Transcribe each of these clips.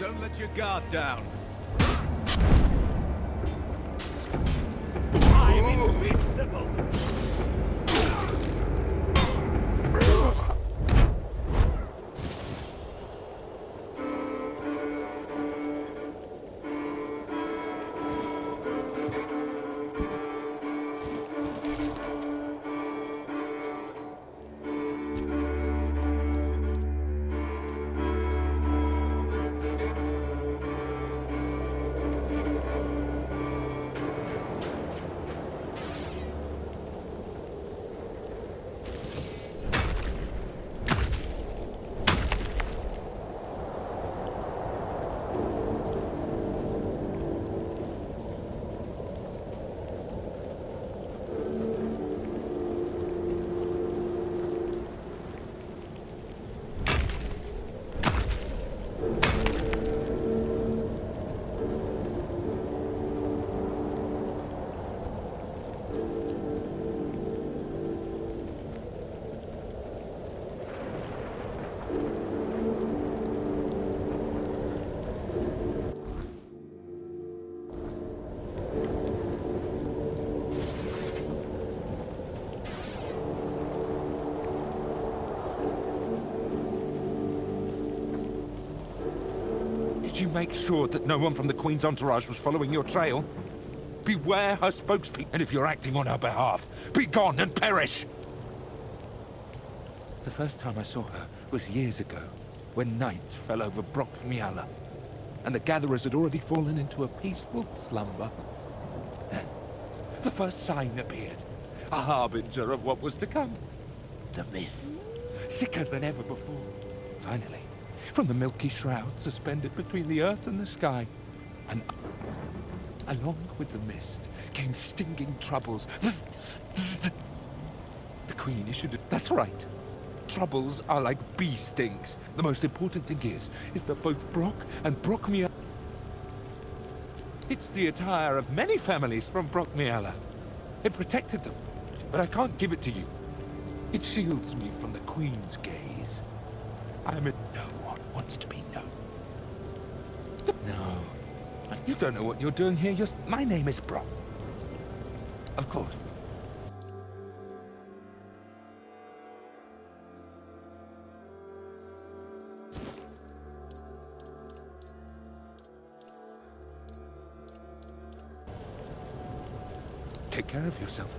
Don't let your guard down. I'm invincible. Did you make sure that no one from the Queen's entourage was following your trail? Beware her spokespeople, and if you're acting on her behalf, be gone and perish! The first time I saw her was years ago, when night fell over Brockmiala, and the gatherers had already fallen into a peaceful slumber. Then, the first sign appeared, a harbinger of what was to come. The mist, thicker than ever before. Finally, from the milky shroud suspended between the earth and the sky, and along with the mist came stinging troubles. The Queen issued it. That's right. Troubles are like bee stings. The most important thing is that both Brock and Brockmiala... It's the attire of many families from Brockmiala. It protected them, but I can't give it to you. It shields me from the Queen's gaze. I am a... No one wants to be known. No. You don't know what you're doing here. My name is Brock. Of course. Take care of yourself.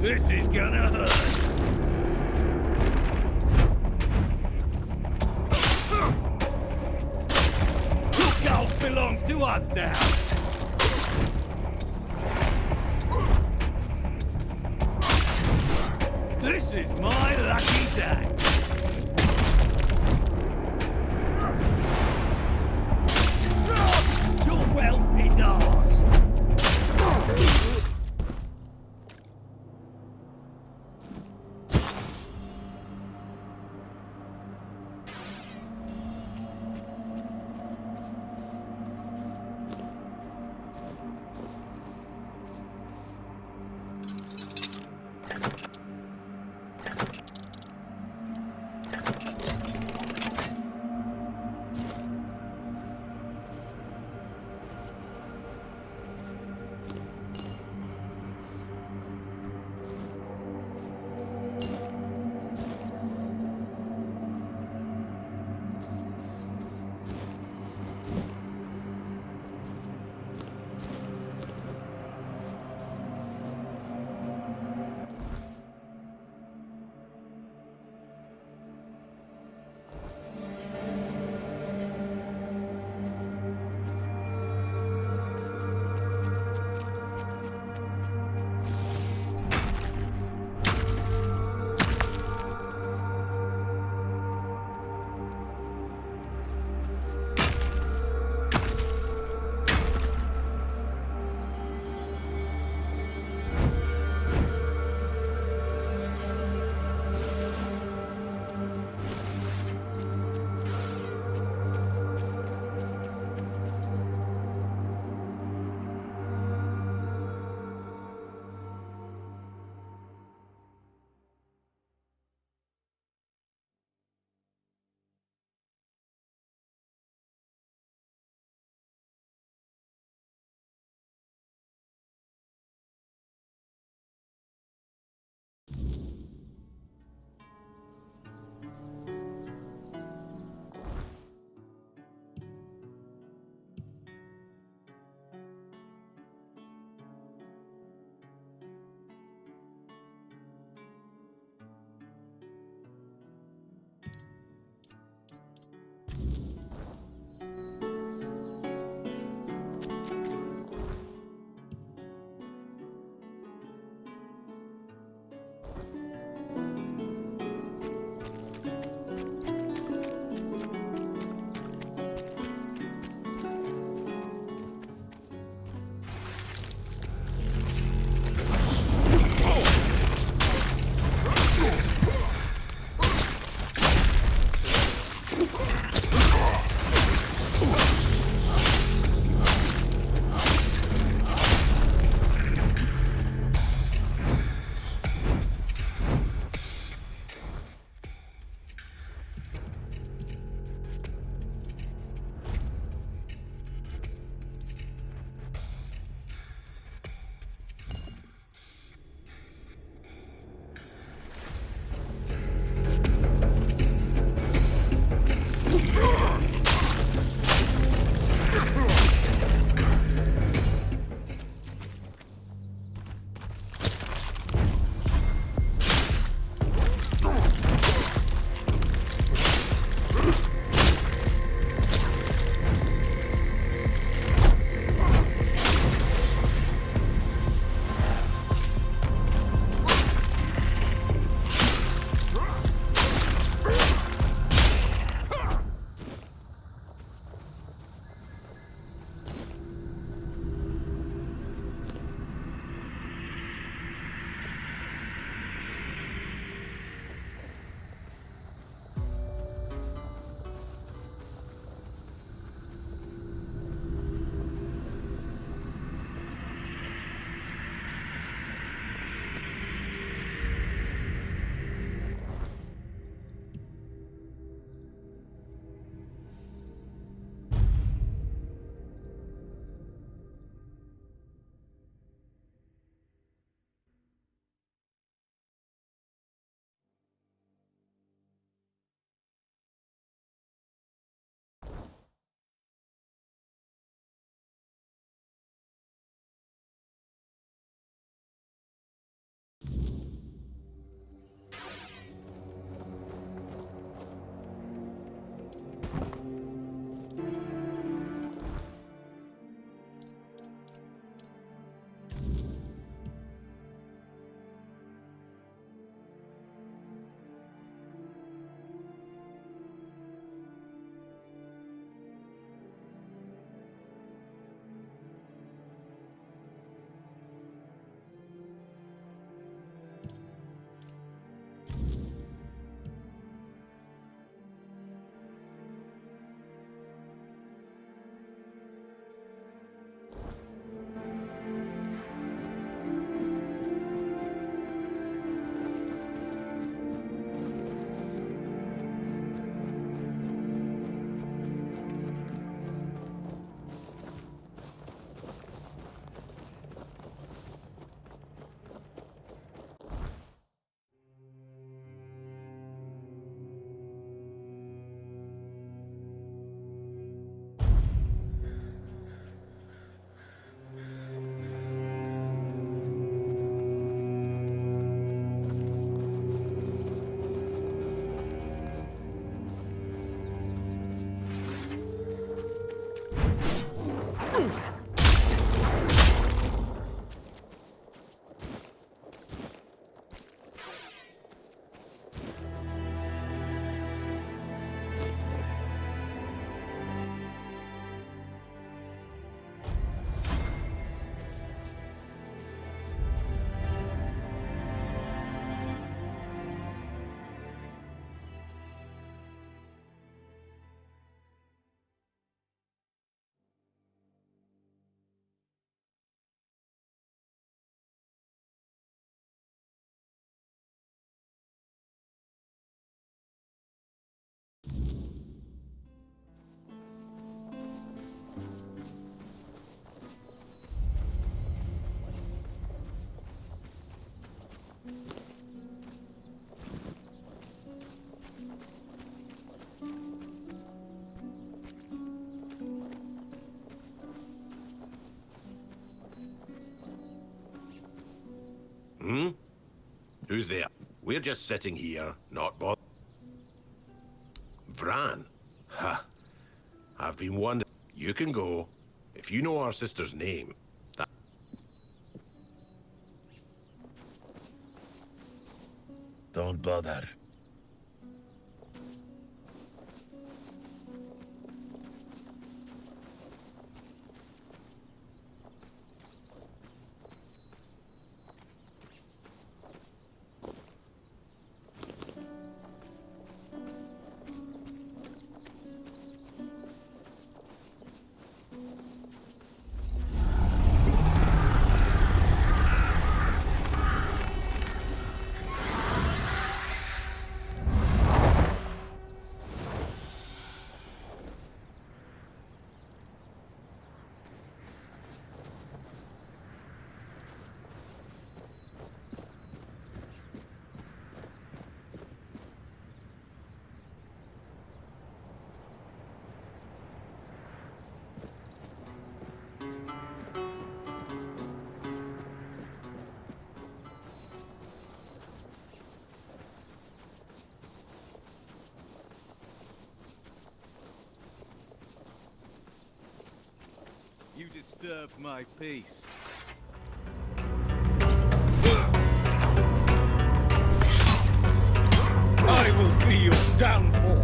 This is gonna hurt. Golf belongs to us now. This is my lucky day. Your wealth is ours. Who's there? We're just sitting here, not bothered. Bran? Ha! I've been wondering. You can go. If you know our sister's name. Don't bother. You disturbed my peace. I will be your downfall.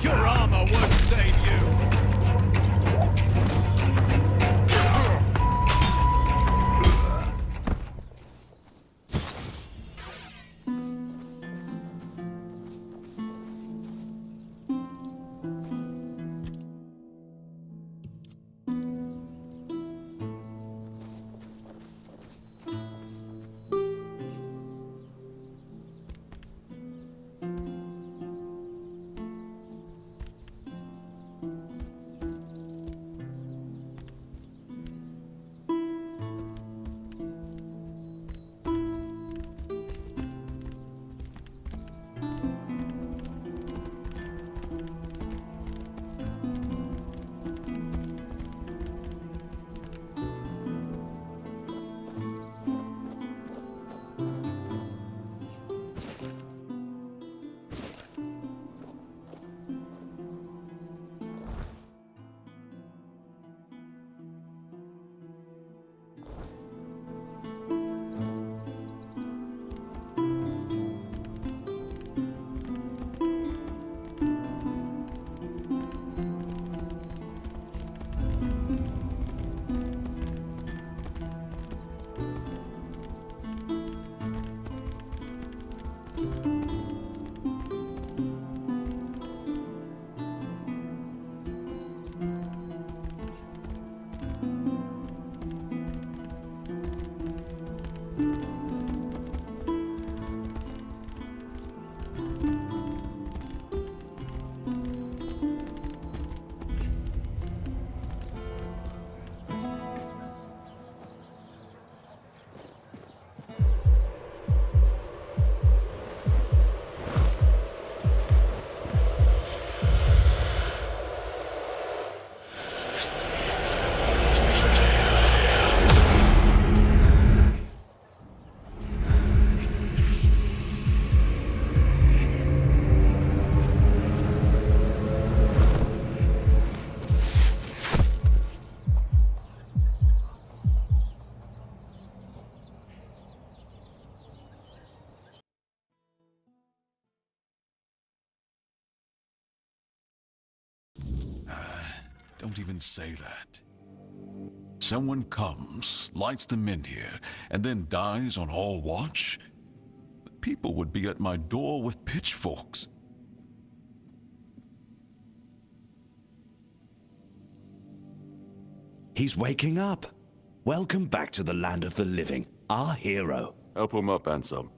Your armor won't save you. Don't even say that. Someone comes, lights them in here, and then dies on all watch? People would be at my door with pitchforks. He's waking up. Welcome back to the land of the living, our hero. Help him up, Ansem.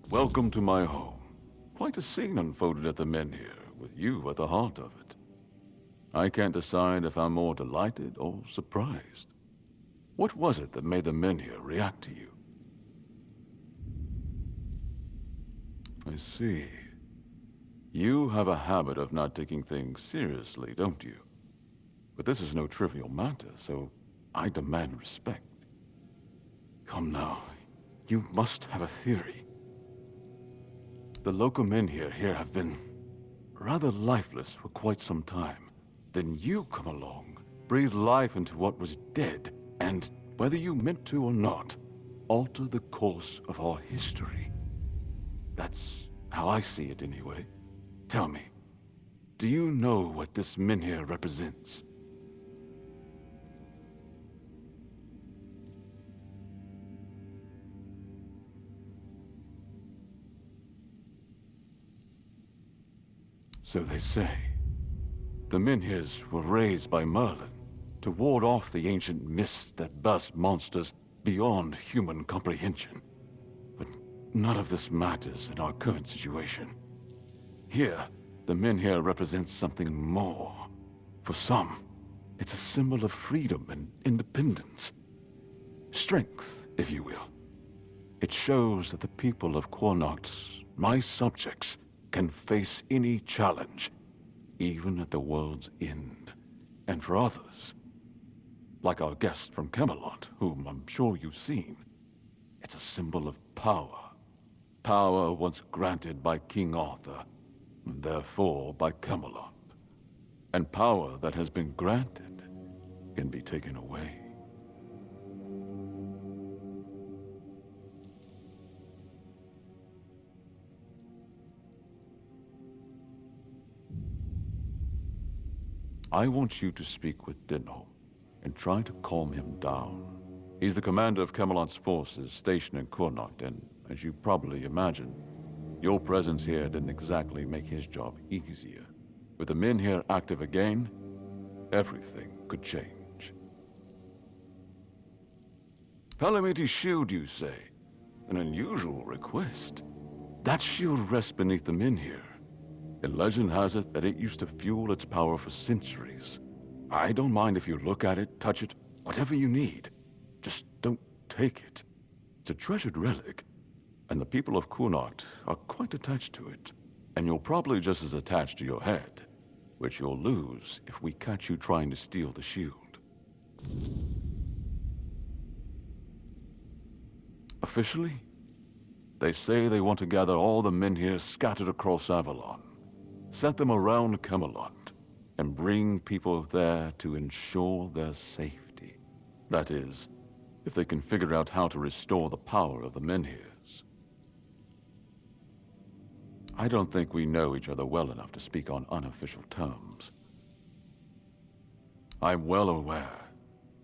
Welcome to my home. Quite a scene unfolded at the Menhir, with you at the heart of it. I can't decide if I'm more delighted or surprised. What was it that made the men here react to you? I see. You have a habit of not taking things seriously, don't you? But this is no trivial matter, so I demand respect. Come now, you must have a theory. The local men here have been rather lifeless for quite some time. Then you come along, breathe life into what was dead, and, whether you meant to or not, alter the course of our history. That's how I see it anyway. Tell me, do you know what this menhir represents? So they say. The menhirs were raised by Merlin to ward off the ancient mists that burst monsters beyond human comprehension. But none of this matters in our current situation. Here, the menhir represents something more. For some, it's a symbol of freedom and independence. Strength, if you will. It shows that the people of Connacht, my subjects, can face any challenge, even at the world's end. And for others, like our guest from Camelot, whom I'm sure you've seen, it's a symbol of power. Power once granted by King Arthur, and therefore by Camelot. And power that has been granted can be taken away. I want you to speak with Dinho, and try to calm him down. He's the commander of Camelot's forces stationed in Connacht, and as you probably imagine, your presence here didn't exactly make his job easier. With the men here active again, everything could change. Palamity shield, you say? An unusual request. That shield rests beneath the men here. And legend has it that it used to fuel its power for centuries. I don't mind if you look at it, touch it, whatever you need. Just don't take it. It's a treasured relic, and the people of Connacht are quite attached to it. And you're probably just as attached to your head, which you'll lose if we catch you trying to steal the shield. Officially, they say they want to gather all the men here scattered across Avalon, set them around Camelot, and bring people there to ensure their safety. That is, if they can figure out how to restore the power of the menhirs. I don't think we know each other well enough to speak on unofficial terms. I'm well aware.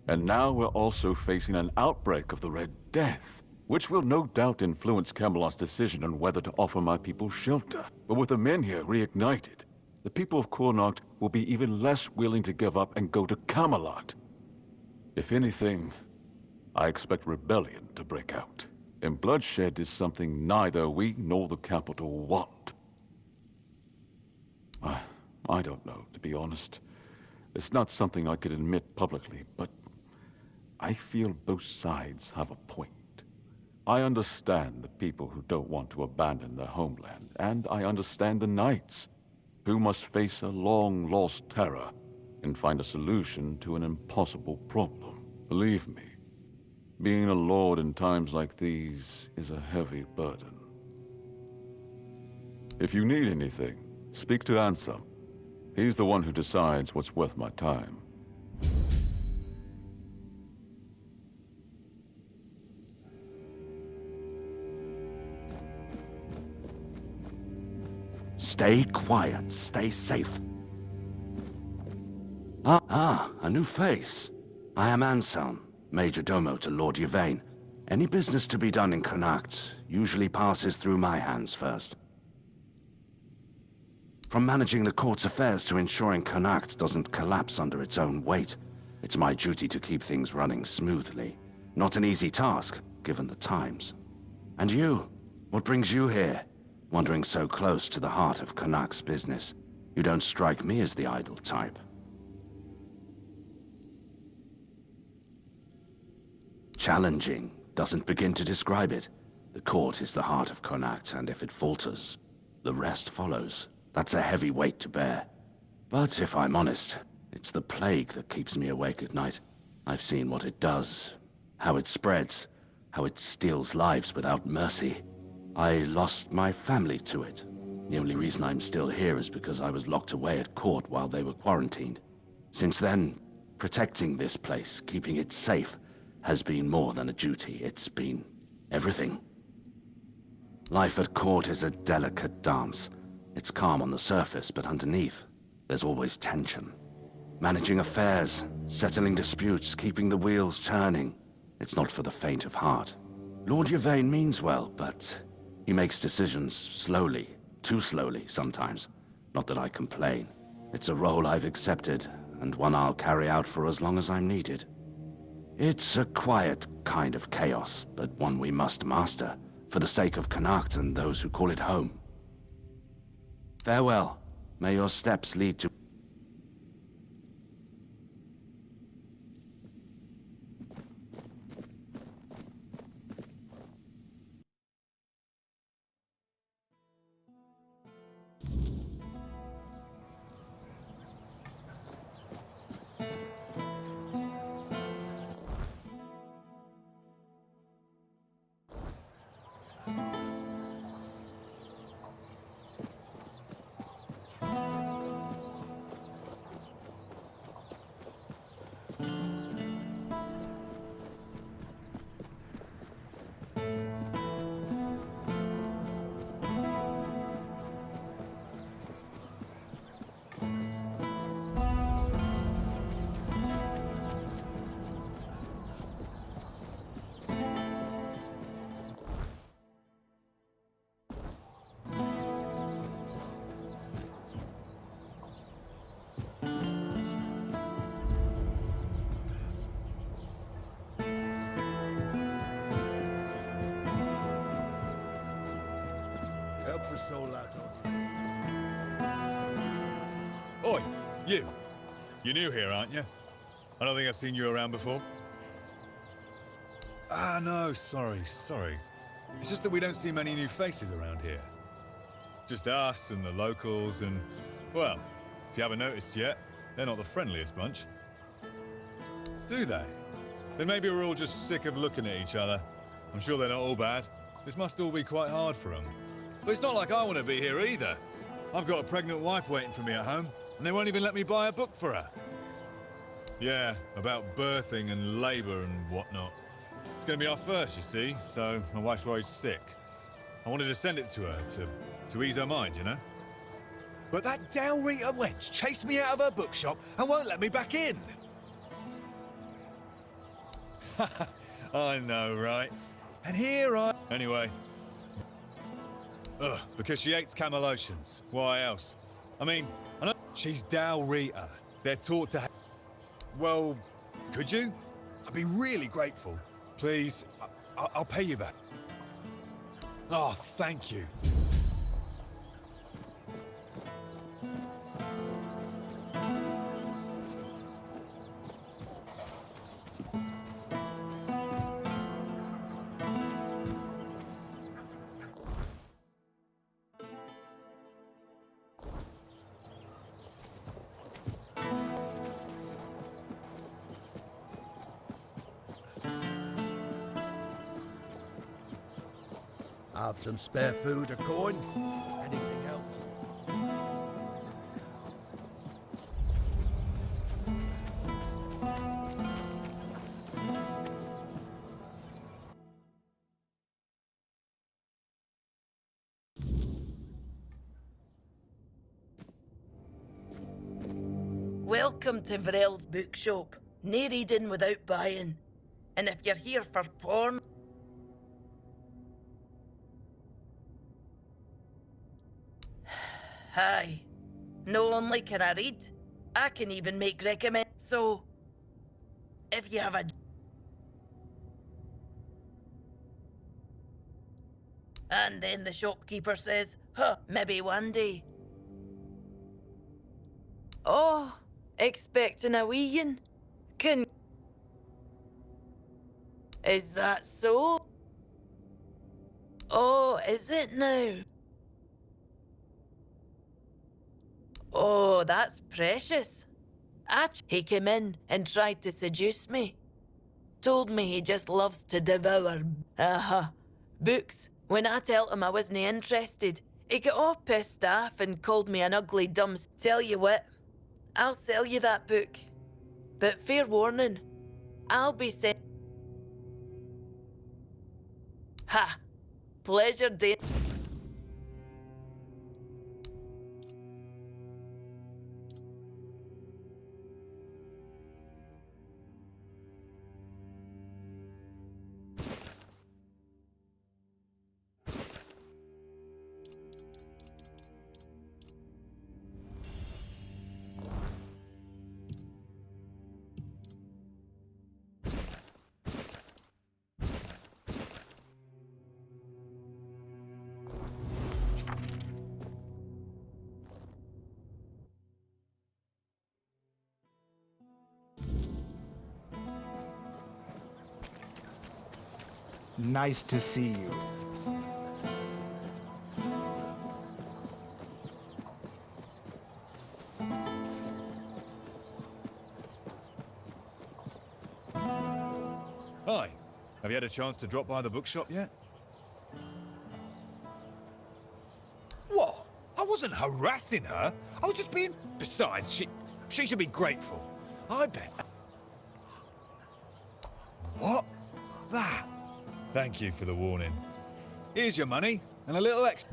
And now we're also facing an outbreak of the Red Death, which will no doubt influence Camelot's decision on whether to offer my people shelter. But with the menhir reignited, the people of Connacht will be even less willing to give up and go to Camelot. If anything, I expect rebellion to break out. And bloodshed is something neither we nor the capital want. I don't know, to be honest. It's not something I could admit publicly, but I feel both sides have a point. I understand the people who don't want to abandon their homeland, and I understand the knights who must face a long-lost terror and find a solution to an impossible problem. Believe me, being a lord in times like these is a heavy burden. If you need anything, speak to Ansem. He's the one who decides what's worth my time. Stay quiet, stay safe. A new face. I am Anselm, Major Domo to Lord Yvain. Any business to be done in Connacht usually passes through my hands first. From managing the court's affairs to ensuring Connacht doesn't collapse under its own weight, it's my duty to keep things running smoothly. Not an easy task, given the times. And you? What brings you here? Wandering so close to the heart of Connacht's business. You don't strike me as the idle type. Challenging doesn't begin to describe it. The court is the heart of Connacht, and if it falters, the rest follows. That's a heavy weight to bear. But if I'm honest, it's the plague that keeps me awake at night. I've seen what it does, how it spreads, how it steals lives without mercy. I lost my family to it. The only reason I'm still here is because I was locked away at court while they were quarantined. Since then, protecting this place, keeping it safe, has been more than a duty. It's been everything. Life at court is a delicate dance. It's calm on the surface, but underneath, there's always tension. Managing affairs, settling disputes, keeping the wheels turning. It's not for the faint of heart. Lord Yvain means well, but he makes decisions slowly, too slowly sometimes. Not that I complain. It's a role I've accepted, and one I'll carry out for as long as I'm needed. It's a quiet kind of chaos, but one we must master, for the sake of Connacht and those who call it home. Farewell. May your steps lead to... Oi, you. You're new here, aren't you? I don't think I've seen you around before. Ah, no, sorry. It's just that we don't see many new faces around here. Just us and the locals and, well, if you haven't noticed yet, they're not the friendliest bunch. Do they? Then maybe we're all just sick of looking at each other. I'm sure they're not all bad. This must all be quite hard for them. But it's not like I want to be here either. I've got a pregnant wife waiting for me at home, and they won't even let me buy a book for her. Yeah, about birthing and labour and whatnot. It's going to be our first, you see, so my wife's worried sick. I wanted to send it to her, to ease her mind, you know? But that Dalrita wench chased me out of her bookshop and won't let me back in! I know, right? And here I... Anyway. Ugh, because she hates Camelotians. Why else? I mean, I know she's Dalrita. They're taught to... Well, could you? I'd be really grateful. Please, I'll pay you back. Oh, thank you. Have some spare food or coin? Anything else? Welcome to Vrel's bookshop. No reading without buying. And if you're here for porn... Hi. No only can I read, I can even make recommend. So, if you have a... And then the shopkeeper says, huh, maybe one day. Oh, expecting a wee-yin? Can... Is that so? Oh, is it now? Oh, that's precious. He came in and tried to seduce me. Told me he just loves to devour, books. When I told him I wasn't interested, he got all pissed off and called me an ugly dumb... Tell you what, I'll sell you that book. But fair warning, I'll be sent... Ha! Pleasure, Dane. Nice to see you. Hi. Have you had a chance to drop by the bookshop yet? What? I wasn't harassing her. I was just being... Besides, she should be grateful. I bet. What? That? Thank you for the warning. Here's your money and a little extra.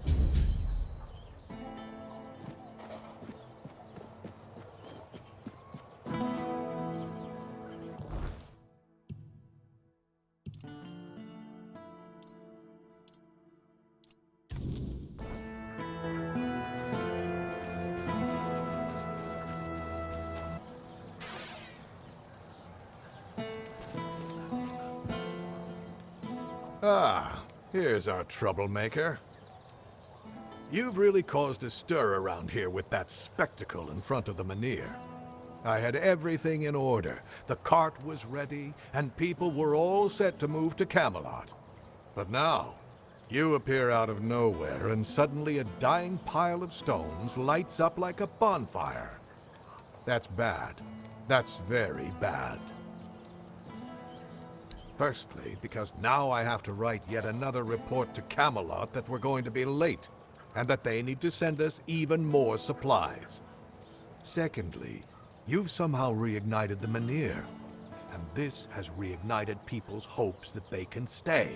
Ah, here's our troublemaker. You've really caused a stir around here with that spectacle in front of the Menhir. I had everything in order. The cart was ready, and people were all set to move to Camelot. But now, you appear out of nowhere, and suddenly a dying pile of stones lights up like a bonfire. That's bad. That's very bad. Firstly, because now I have to write yet another report to Camelot that we're going to be late, and that they need to send us even more supplies. Secondly, you've somehow reignited the Menhir, and this has reignited people's hopes that they can stay.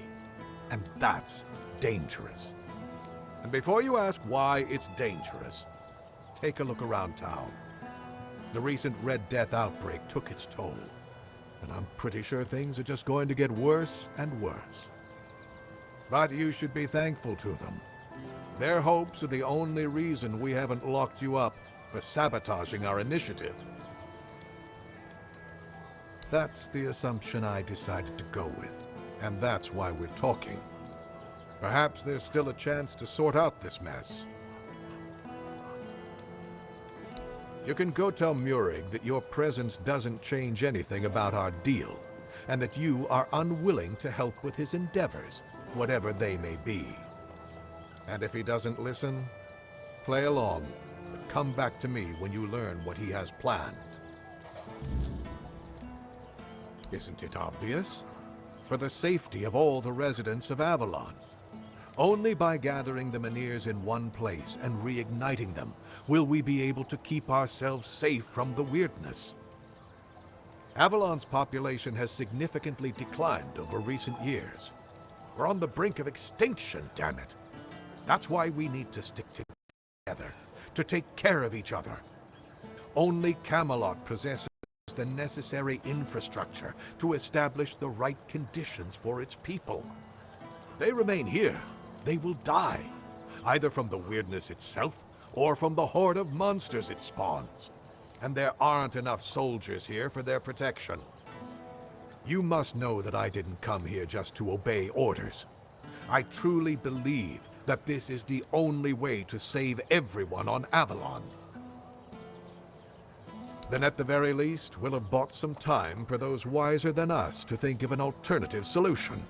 And that's dangerous. And before you ask why it's dangerous, take a look around town. The recent Red Death outbreak took its toll. And I'm pretty sure things are just going to get worse and worse. But you should be thankful to them. Their hopes are the only reason we haven't locked you up for sabotaging our initiative. That's the assumption I decided to go with, and that's why we're talking. Perhaps there's still a chance to sort out this mess. You can go tell Murig that your presence doesn't change anything about our deal, and that you are unwilling to help with his endeavors, whatever they may be. And if he doesn't listen, play along, but come back to me when you learn what he has planned. Isn't it obvious? For the safety of all the residents of Avalon. Only by gathering the Menhirs in one place and reigniting them will we be able to keep ourselves safe from the weirdness. Avalon's population has significantly declined over recent years. We're on the brink of extinction, damn it. That's why we need to stick together, to take care of each other. Only Camelot possesses the necessary infrastructure to establish the right conditions for its people. If they remain here, they will die, either from the weirdness itself or from the horde of monsters it spawns. And there aren't enough soldiers here for their protection. You must know that I didn't come here just to obey orders. I truly believe that this is the only way to save everyone on Avalon. Then at the very least, we'll have bought some time for those wiser than us to think of an alternative solution.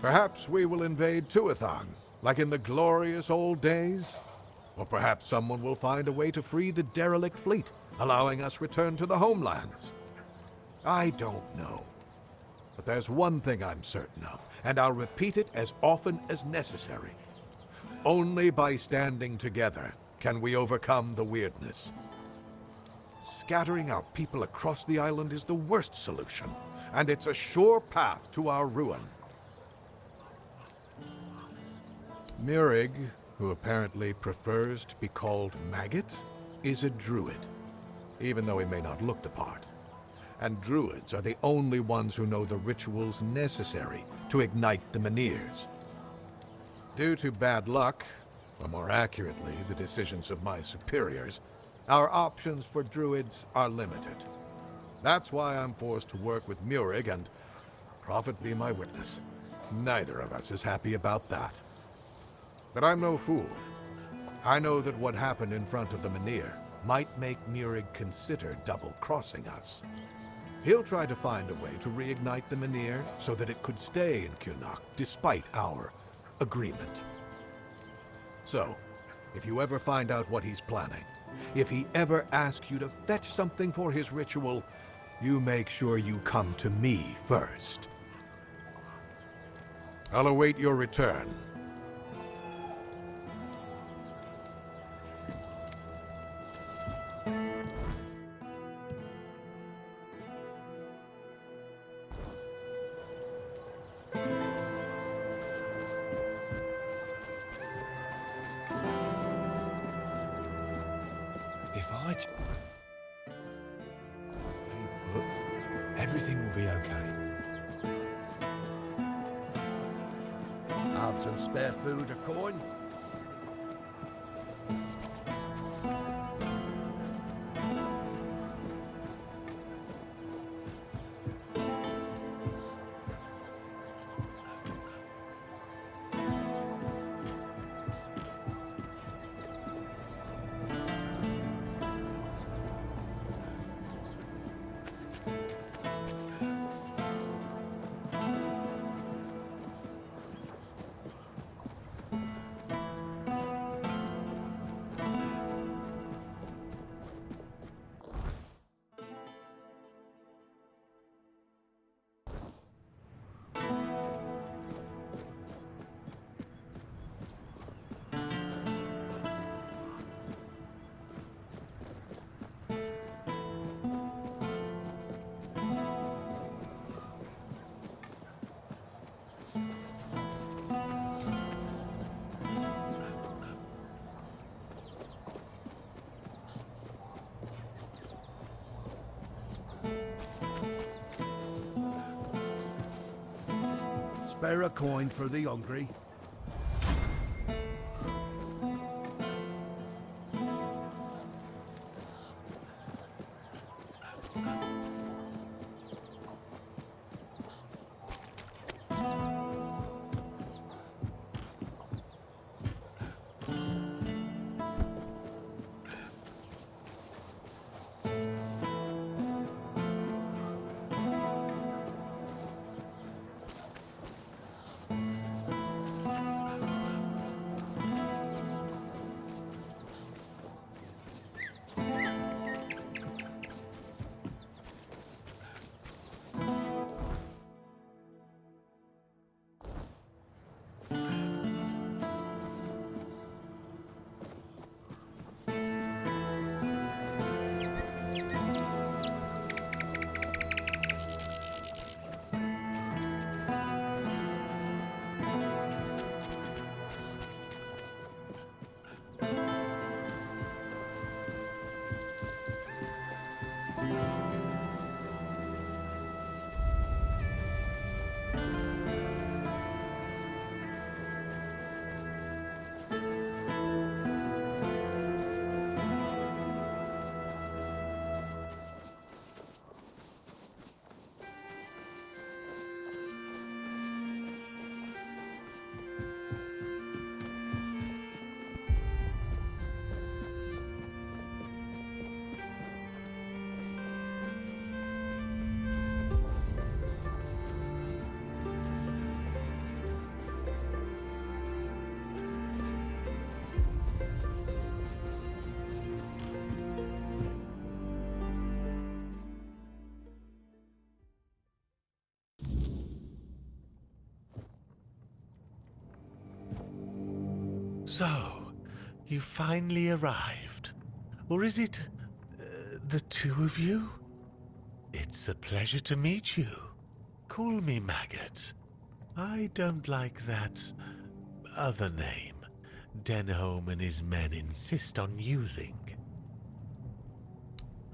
Perhaps we will invade Tuathon, like in the glorious old days. Or perhaps someone will find a way to free the derelict fleet, allowing us return to the homelands. I don't know. But there's one thing I'm certain of, and I'll repeat it as often as necessary. Only by standing together can we overcome the weirdness. Scattering our people across the island is the worst solution, and it's a sure path to our ruin. Murig, who apparently prefers to be called Maggot, is a druid, even though he may not look the part. And druids are the only ones who know the rituals necessary to ignite the Menhirs. Due to bad luck, or more accurately, the decisions of my superiors, our options for druids are limited. That's why I'm forced to work with Murig, and Prophet be my witness, neither of us is happy about that. But I'm no fool. I know that what happened in front of the Menhir might make Murig consider double-crossing us. He'll try to find a way to reignite the Menhir so that it could stay in Kunok despite our agreement. So, if you ever find out what he's planning, if he ever asks you to fetch something for his ritual, you make sure you come to me first. I'll await your return. If I stay put, everything will be okay. Have some spare food or coin? Spare a coin for the hungry. So, you finally arrived. Or is it the two of you? It's a pleasure to meet you. Call me Maggot. I don't like that other name Denholm and his men insist on using.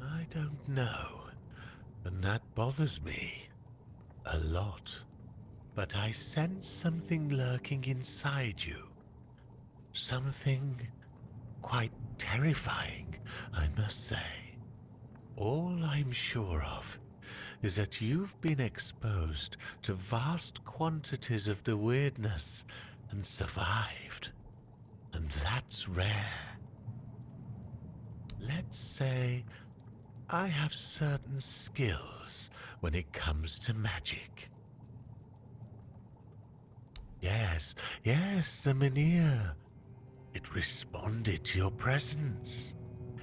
I don't know, and that bothers me a lot. But I sense something lurking inside you. Something quite terrifying, I must say. All I'm sure of is that you've been exposed to vast quantities of the weirdness and survived. And that's rare. Let's say I have certain skills when it comes to magic. Yes, the Menhir. It responded to your presence.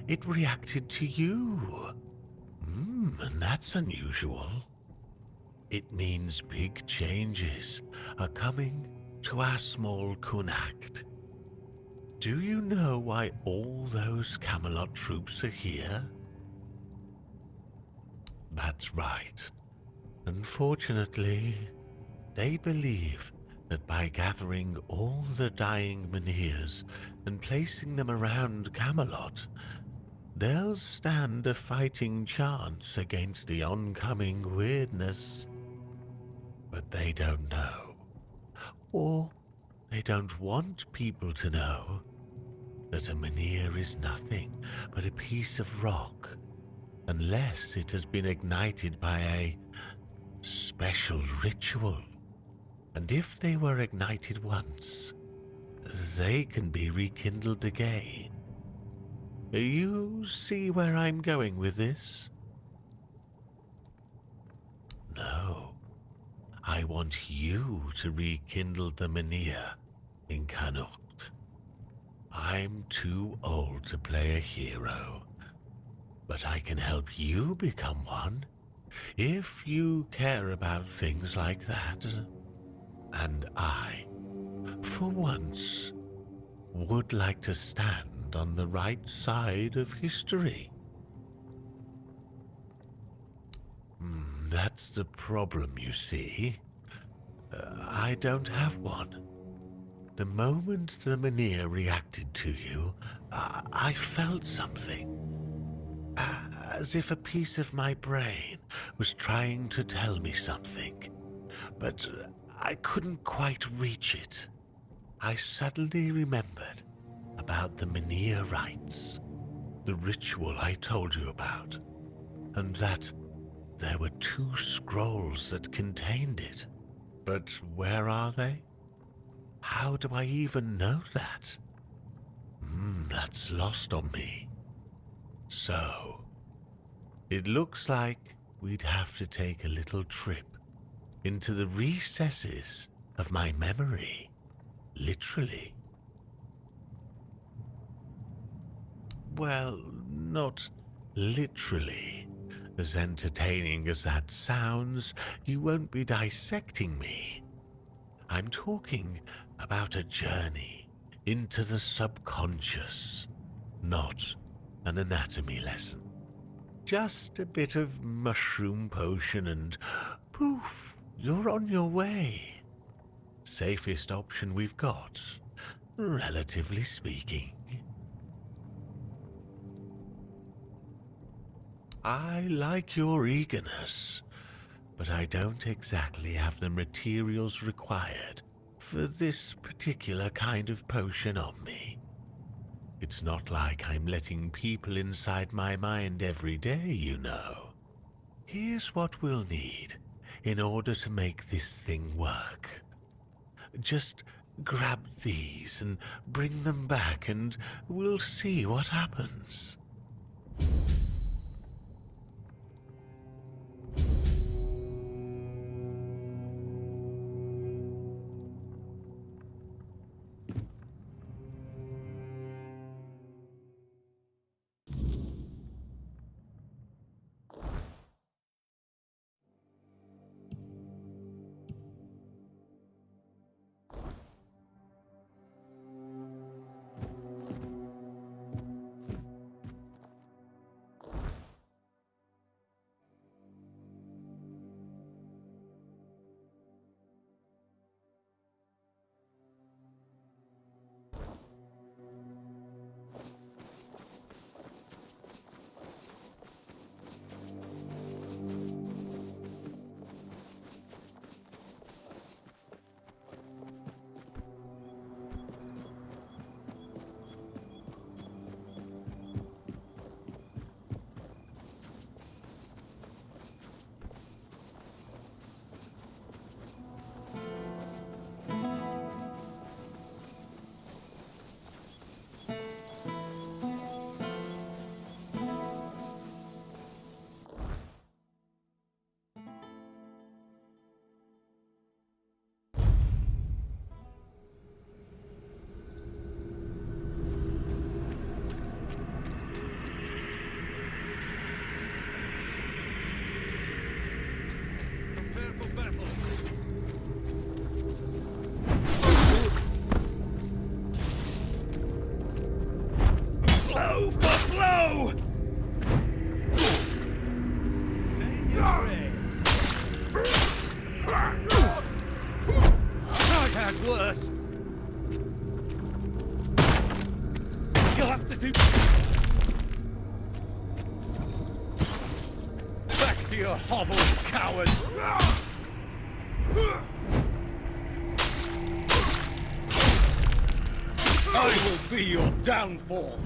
It reacted to you. And that's unusual. It means big changes are coming to our small Connacht. Do you know why all those Camelot troops are here? That's right. Unfortunately, they believe that by gathering all the dying Menhirs and placing them around Camelot, they'll stand a fighting chance against the oncoming weirdness. But they don't know. Or they don't want people to know that a Menhir is nothing but a piece of rock, unless it has been ignited by a special ritual. And if they were ignited once, they can be rekindled again. You see where I'm going with this? No. I want you to rekindle the Menhir in Connacht. I'm too old to play a hero, but I can help you become one if you care about things like that. And I, for once, would like to stand on the right side of history. That's the problem, you see. I don't have one. The moment the Menhir reacted to you, I felt something. As if a piece of my brain was trying to tell me something. But I couldn't quite reach it. I suddenly remembered about the Menhir rites, the ritual I told you about, and that there were 2 scrolls that contained it. But where are they? How do I even know that? That's lost on me. So, it looks like we'd have to take a little trip into the recesses of my memory, literally. Well, not literally. As entertaining as that sounds, you won't be dissecting me. I'm talking about a journey into the subconscious, not an anatomy lesson. Just a bit of mushroom potion and poof, you're on your way. Safest option we've got, relatively speaking. I like your eagerness, but I don't exactly have the materials required for this particular kind of potion on me. It's not like I'm letting people inside my mind every day, you know. Here's what we'll need in order to make this thing work. Just grab these and bring them back and we'll see what happens. Blow for blow! I've had worse. You'll have to do... Back to your hovel, coward! I will be your downfall!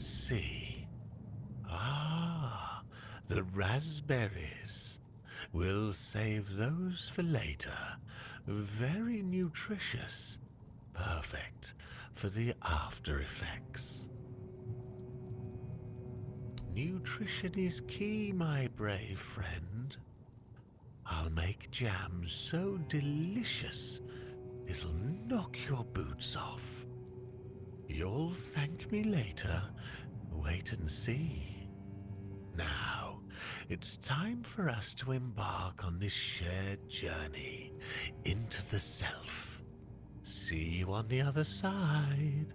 Let's see. Ah, the raspberries. We'll save those for later. Very nutritious. Perfect for the after effects. Nutrition is key, my brave friend. I'll make jam so delicious it'll knock your boots off. You'll thank me later. Wait and see. Now, it's time for us to embark on this shared journey into the self. See you on the other side.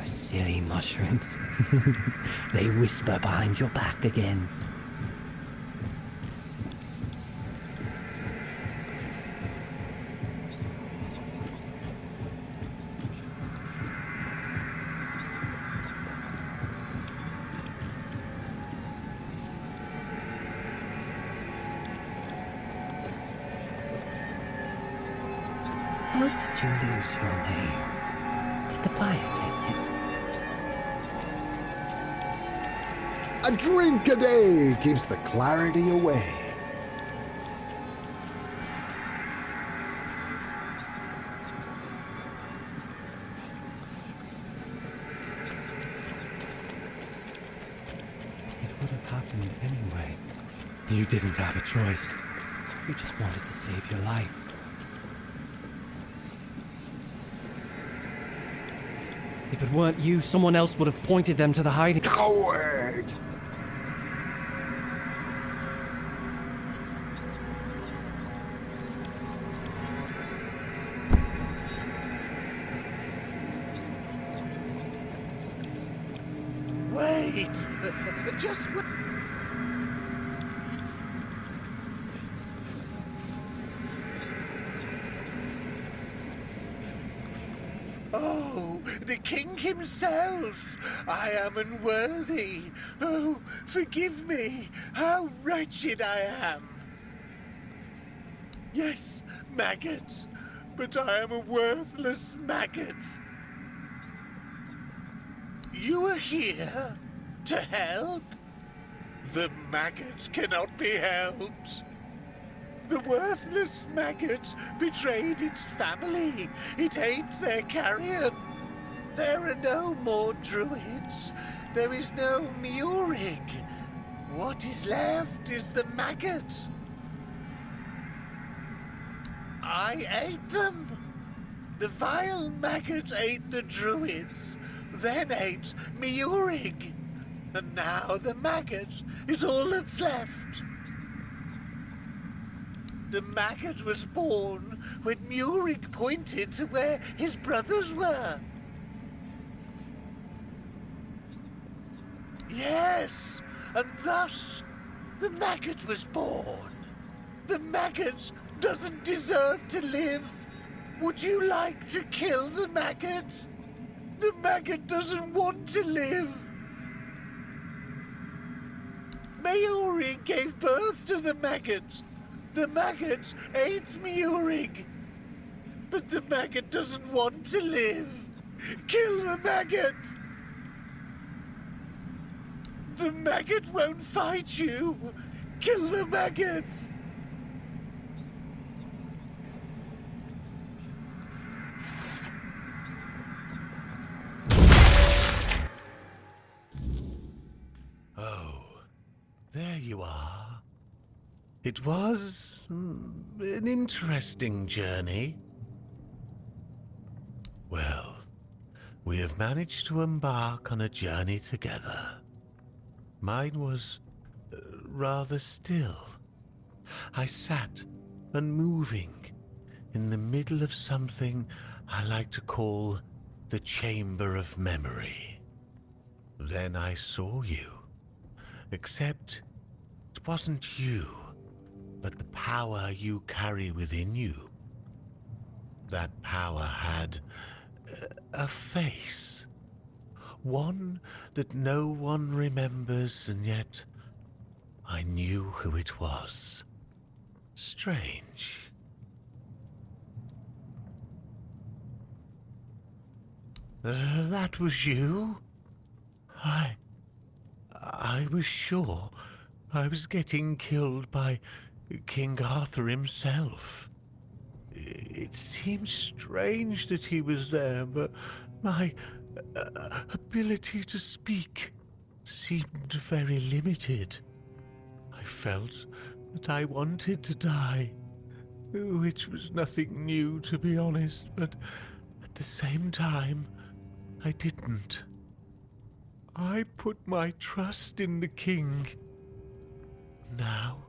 Silly mushrooms. They whisper behind your back again. How did you lose your name? Did the fire take it? A drink a day keeps the clarity away. It would have happened anyway. You didn't have a choice. You just wanted to save your life. If it weren't you, someone else would have pointed them to the hiding. Coward! Wait! Just wait! Oh, the king himself! I am unworthy. Oh, forgive me. How wretched I am. Yes, maggot. But I am a worthless maggot. You are here to help? The maggot cannot be helped. The worthless maggot betrayed its family. It ate their carrion. There are no more druids. There is no Murig. What is left is the maggot. I ate them. The vile maggot ate the druids, then ate Murig. And now the maggot is all that's left. The maggot was born when Murig pointed to where his brothers were. Yes, and thus the maggot was born. The maggot doesn't deserve to live. Would you like to kill the maggot? The maggot doesn't want to live. Murig gave birth to the maggot. The maggot ate Murig. But the maggot doesn't want to live. Kill the maggot! The maggot won't fight you. Kill the maggot! Oh, there you are. It was an interesting journey. Well, we have managed to embark on a journey together. Mine was rather still. I sat unmoving in the middle of something I like to call the Chamber of Memory. Then I saw you. except it wasn't you, but the power you carry within you. That power had a face. One that no one remembers, and yet I knew who it was. Strange. That was you? I was sure I was getting killed by King Arthur himself. It seemed strange that he was there, but my ability to speak seemed very limited. I felt that I wanted to die, which was nothing new, to be honest, but at the same time, I didn't. I put my trust in the king. Now,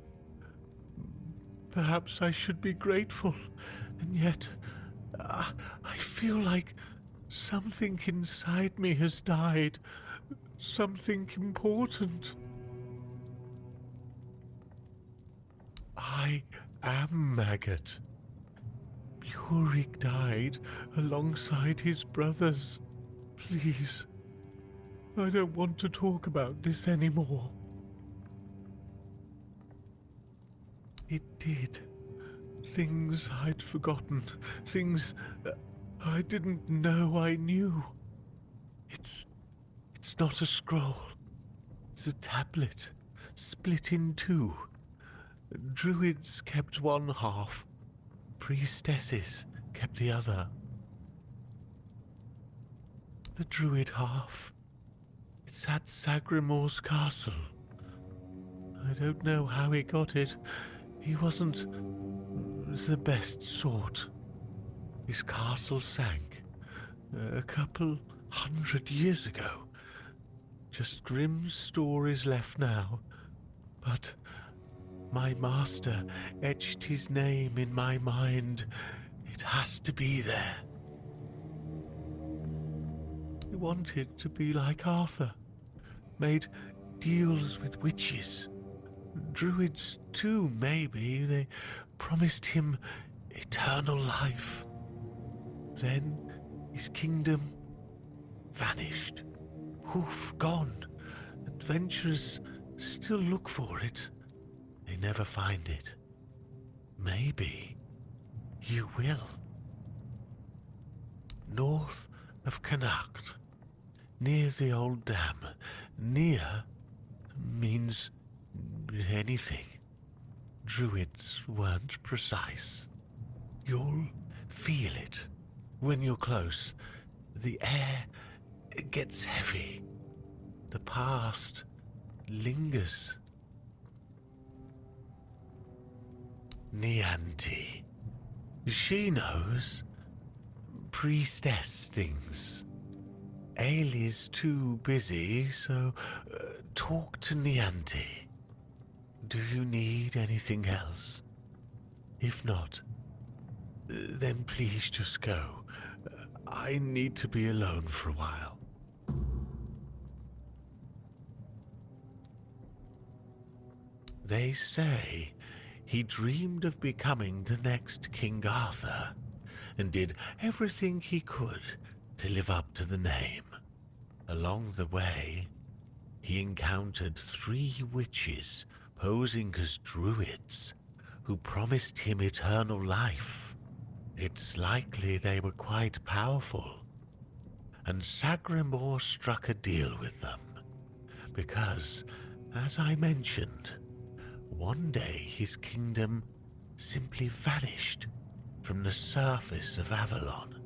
perhaps I should be grateful, and yet I feel like something inside me has died. Something important. I am Maggot. Bjork died alongside his brothers. Please, I don't want to talk about this anymore. It did. Things I'd forgotten. Things I didn't know I knew. It's not a scroll. It's a tablet, split in two. Druids kept one half. Priestesses kept the other. The druid half. It's at Sagrimor's castle. I don't know how he got it. He wasn't the best sort. His castle sank a couple 100 years ago. Just grim stories left now. But my master etched his name in my mind. It has to be there. He wanted to be like Arthur. Made deals with witches. Druids too, maybe. They promised him eternal life. Then his kingdom vanished. Poof, gone. Adventurers still look for it. They never find it. Maybe you will. North of Connacht, near the old dam. Near means anything. Druids weren't precise. You'll feel it when you're close. The air gets heavy. The past lingers. Nianti. She knows. Priestess things. Ailey's too busy, so talk to Nianti. Do you need anything else? If not, then please just go. I need to be alone for a while. They say he dreamed of becoming the next King Arthur, and did everything he could to live up to the name. Along the way, he encountered 3 witches posing as druids who promised him eternal life. It's likely they were quite powerful, and Sagrimor struck a deal with them, because, as I mentioned, one day his kingdom simply vanished from the surface of Avalon.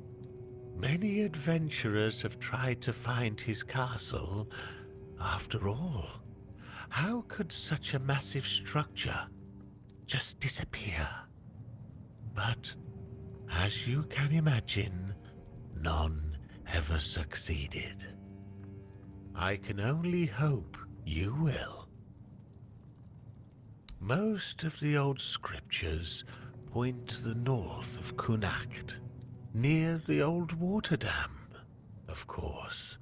Many adventurers have tried to find his castle. After all, how could such a massive structure just disappear? But, as you can imagine, none ever succeeded. I can only hope you will. Most of the old scriptures point to the north of Connacht, near the old water dam, of course,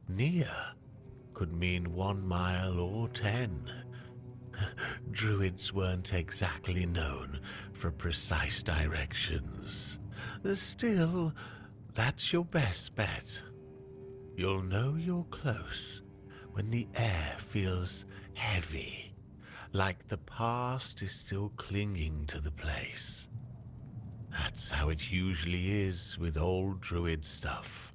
near could mean 1 mile or 10. Druids weren't exactly known for precise directions. Still, that's your best bet. You'll know you're close when the air feels heavy, like the past is still clinging to the place. That's how it usually is with old druid stuff.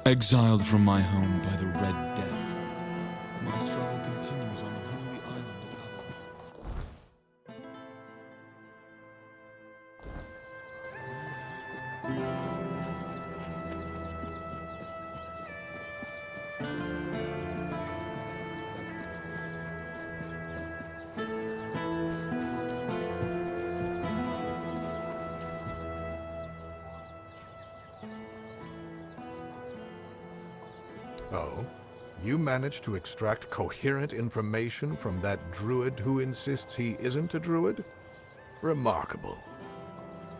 Exiled from my home by the Red Death, my struggle continues on the holy island of Avalon. Oh? You managed to extract coherent information from that druid who insists he isn't a druid? Remarkable.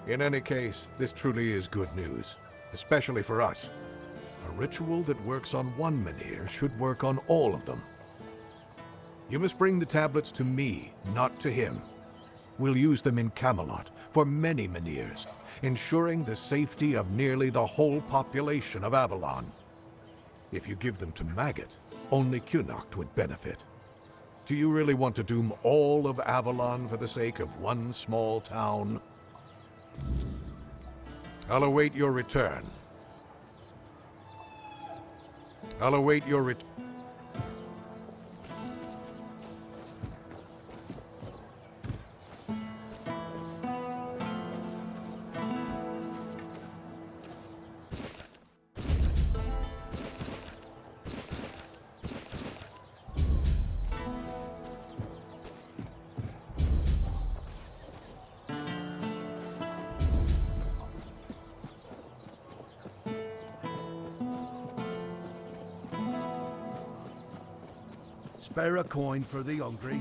In any case, this truly is good news, especially for us. A ritual that works on one menhir should work on all of them. You must bring the tablets to me, not to him. We'll use them in Camelot for many menhirs, ensuring the safety of nearly the whole population of Avalon. If you give them to Maggot, only Cunoct would benefit. Do you really want to doom all of Avalon for the sake of one small town? I'll await your return. I'll await your return. Spare a coin for the hungry.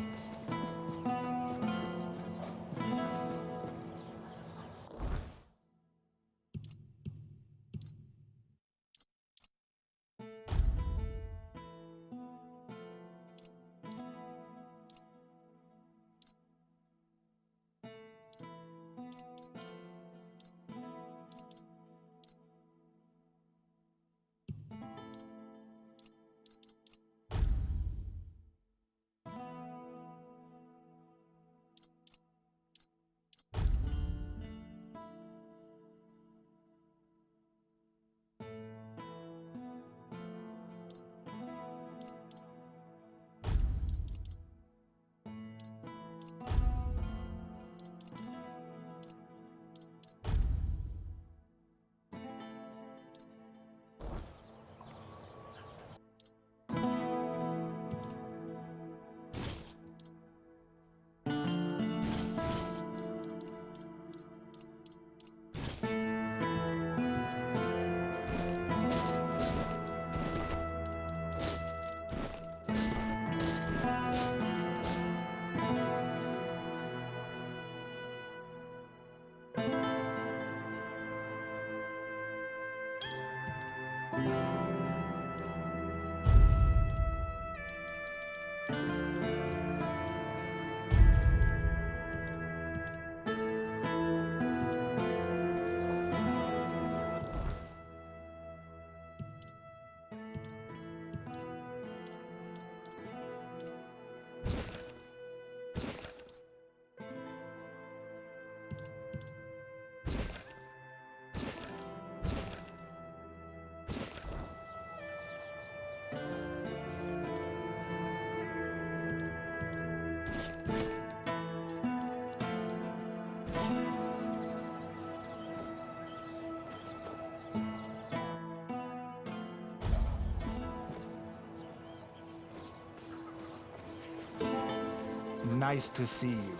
Nice to see you.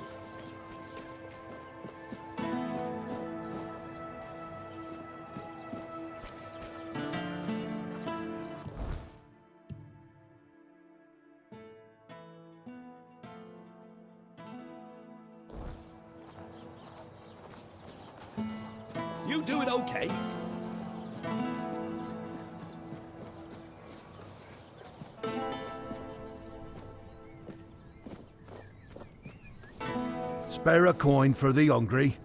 You doing okay? Spare a coin for the hungry.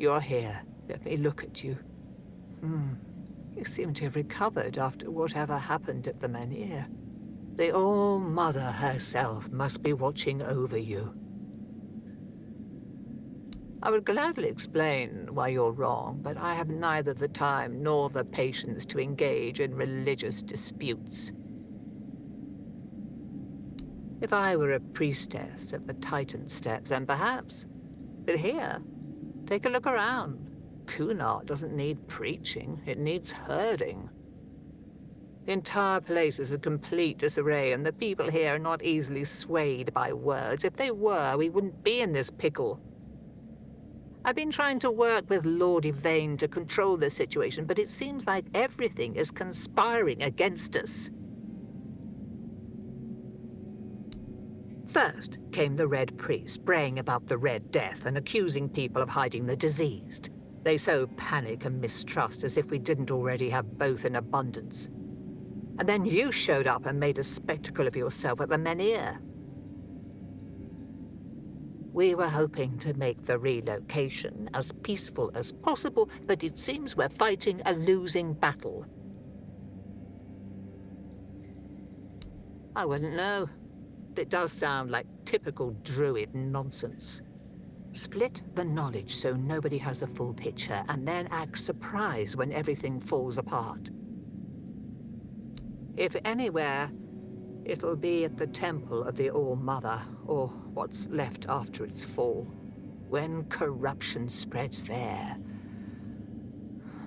You're here. Let me look at you. You seem to have recovered after whatever happened at the Menhir. The All-Mother herself must be watching over you. I would gladly explain why you're wrong, but I have neither the time nor the patience to engage in religious disputes. If I were a priestess at the Titan Steps, and perhaps... But here, take a look around. Kunart doesn't need preaching, it needs herding. The entire place is a complete disarray, and the people here are not easily swayed by words. If they were, we wouldn't be in this pickle. I've been trying to work with Lord Yvain to control the situation, but it seems like everything is conspiring against us. First came the Red Priest, braying about the Red Death and accusing people of hiding the diseased. They sow panic and mistrust as if we didn't already have both in abundance. And then you showed up and made a spectacle of yourself at the Menhir. We were hoping to make the relocation as peaceful as possible, but it seems we're fighting a losing battle. I wouldn't know. It does sound like typical druid nonsense. Split the knowledge so nobody has a full picture, and then act surprised when everything falls apart. If anywhere, it'll be at the temple of the All-Mother, or what's left after its fall. When corruption spreads there,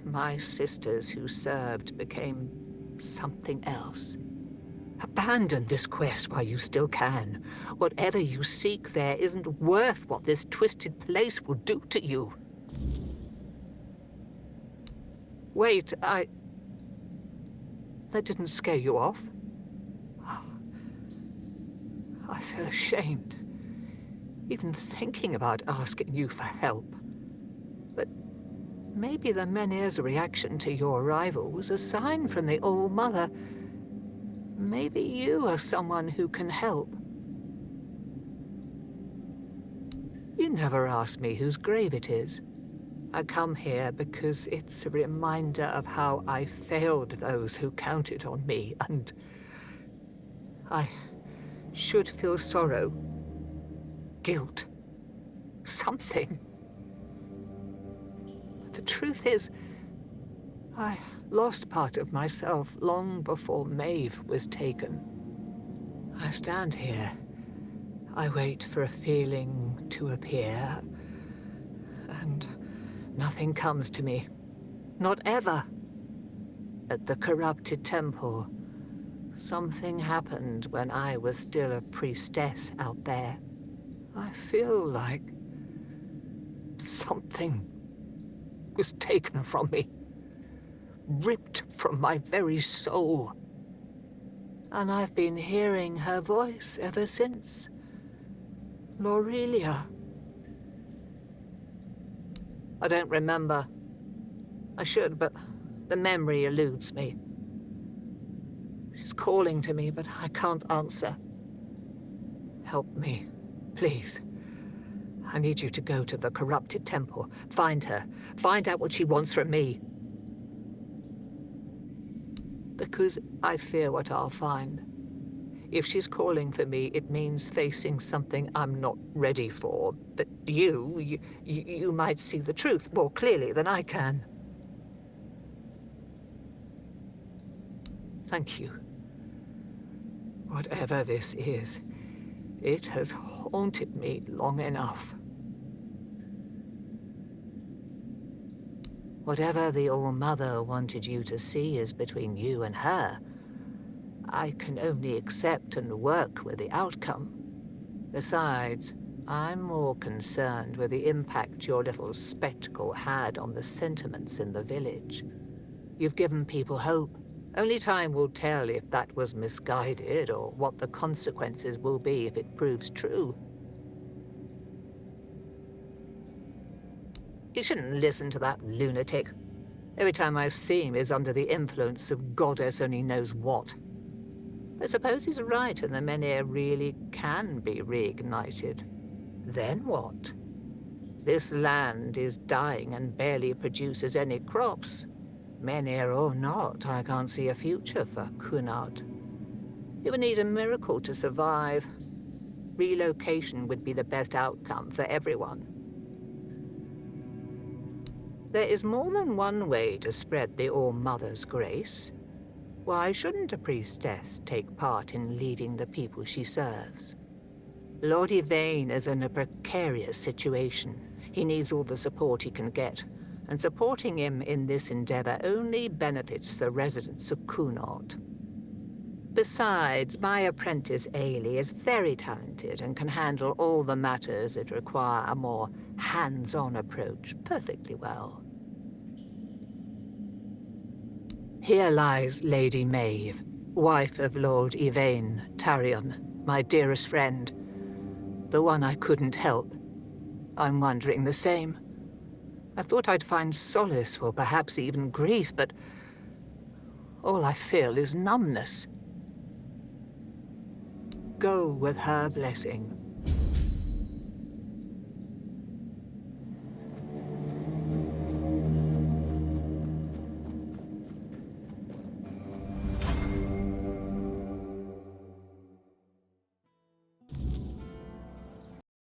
my sisters who served became something else. Abandon this quest while you still can. Whatever you seek there isn't worth what this twisted place will do to you. Wait, That didn't scare you off? I feel ashamed, even thinking about asking you for help. But maybe the Menhir's reaction to your arrival was a sign from the All-Mother. Maybe you are someone who can help. You never asked me whose grave it is. I come here because it's a reminder of how I failed those who counted on me, and I should feel sorrow, guilt, something. But the truth is, I lost part of myself long before Maeve was taken. I stand here. I wait for a feeling to appear, and nothing comes to me. Not ever. At the corrupted temple, something happened when I was still a priestess out there. I feel like something was taken from me. Ripped from my very soul. And I've been hearing her voice ever since. Lorelia. I don't remember. I should, but the memory eludes me. She's calling to me, but I can't answer. Help me, please. I need you to go to the corrupted temple. Find her. Find out what she wants from me. Because I fear what I'll find. If she's calling for me, it means facing something I'm not ready for. But you might see the truth more clearly than I can. Thank you. Whatever this is, it has haunted me long enough. Whatever the All-Mother wanted you to see is between you and her. I can only accept and work with the outcome. Besides, I'm more concerned with the impact your little spectacle had on the sentiments in the village. You've given people hope. Only time will tell if that was misguided or what the consequences will be if it proves true. You shouldn't listen to that lunatic. Every time I see him, he's under the influence of goddess only knows what. I suppose he's right, and the Menhir really can be reignited. Then what? This land is dying and barely produces any crops. Menhir or not, I can't see a future for Cunard. He would need a miracle to survive. Relocation would be the best outcome for everyone. There is more than one way to spread the All-Mother's grace. Why shouldn't a priestess take part in leading the people she serves? Lord Yvain is in a precarious situation. He needs all the support he can get, and supporting him in this endeavor only benefits the residents of Cunard. Besides, my apprentice Ailey is very talented and can handle all the matters that require a more hands-on approach perfectly well. Here lies Lady Maeve, wife of Lord Yvain Tarion, my dearest friend. The one I couldn't help. I'm wondering the same. I thought I'd find solace or perhaps even grief, but all I feel is numbness. Go with her blessing.